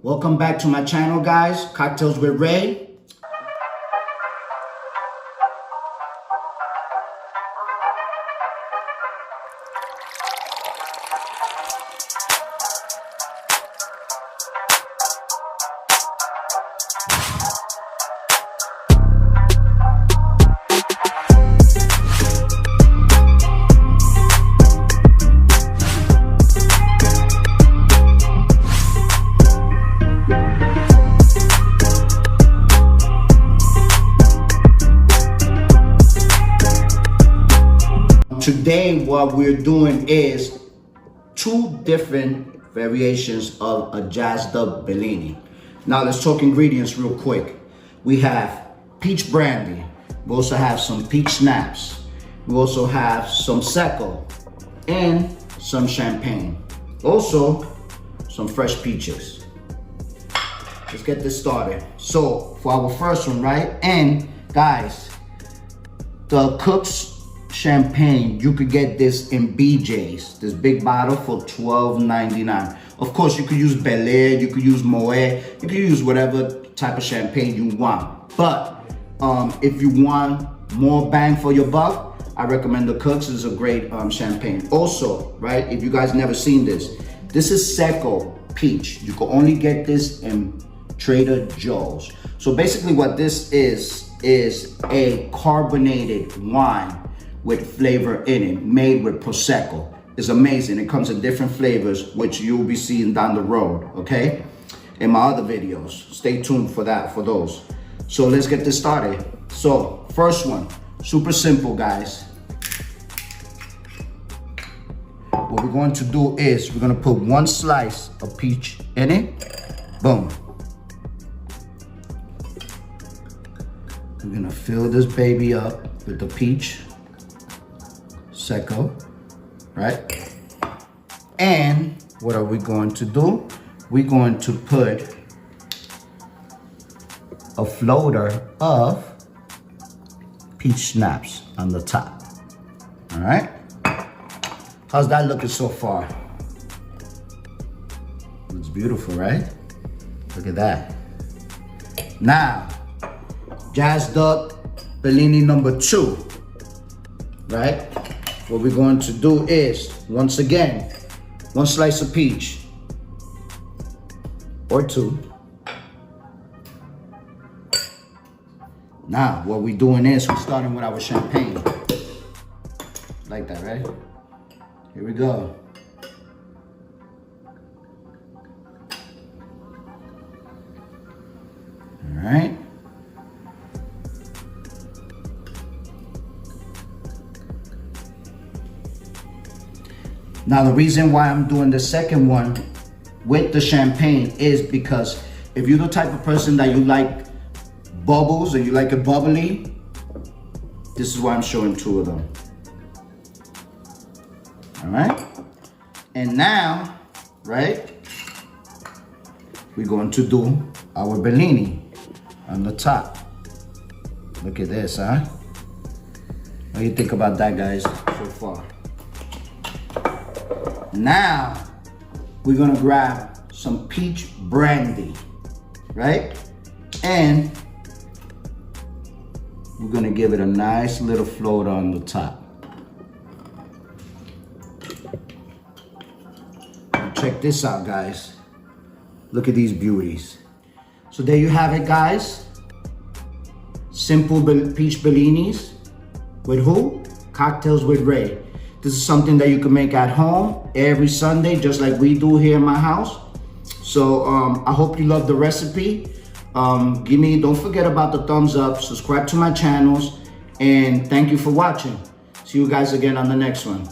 Welcome back to my channel, guys. Cocktails with Ray. Today, what we're doing is two different variations of a jazzed up Bellini. Now let's talk ingredients real quick. We have peach brandy. We also have some peach schnapps. We also have some Secco and some champagne. Also, some fresh peaches. Let's get this started. So for our first one, right? And guys, the Cook's champagne, you could get this in BJ's, this big bottle for $12.99. Of course, you could use Bel Air, you could use Moet, you could use whatever type of champagne you want. But if you want more bang for your buck, I recommend the Cook's. Is a great champagne. Also, right, if you guys never seen this is Secco peach. You can only get this in Trader Joe's. So basically what this is a carbonated wine with flavor in it, made with Prosecco. It's amazing. It comes in different flavors, which you'll be seeing down the road, okay? In my other videos. Stay tuned for that, for those. So let's get this started. So, first one, super simple, guys. What we're going to do is, we're gonna put one slice of peach in it. Boom. We're gonna fill this baby up with the peach Secco, right? And what are we going to do? We're going to put a floater of peach schnapps on the top. All right? How's that looking so far? Looks beautiful, right? Look at that. Now, jazzed up Bellini number 2, right? What we're going to do is, once again, one slice of peach, or two. Now, what we're doing is, we're starting with our champagne. Like that, right? Here we go. All right. Now, the reason why I'm doing the second one with the champagne is because if you're the type of person that you like bubbles and you like it bubbly, this is why I'm showing 2 of them. All right? And now, right, we're going to do our Bellini on the top. Look at this, huh? What do you think about that, guys, so far? Now, we're gonna grab some peach brandy, right? And we're gonna give it a nice little float on the top. Now check this out, guys. Look at these beauties. So there you have it, guys. Simple peach Bellinis with who? Cocktails with Ray. This is something that you can make at home every Sunday, just like we do here in my house. So I hope you love the recipe. Don't forget about the thumbs up, subscribe to my channels, and thank you for watching. See you guys again on the next one.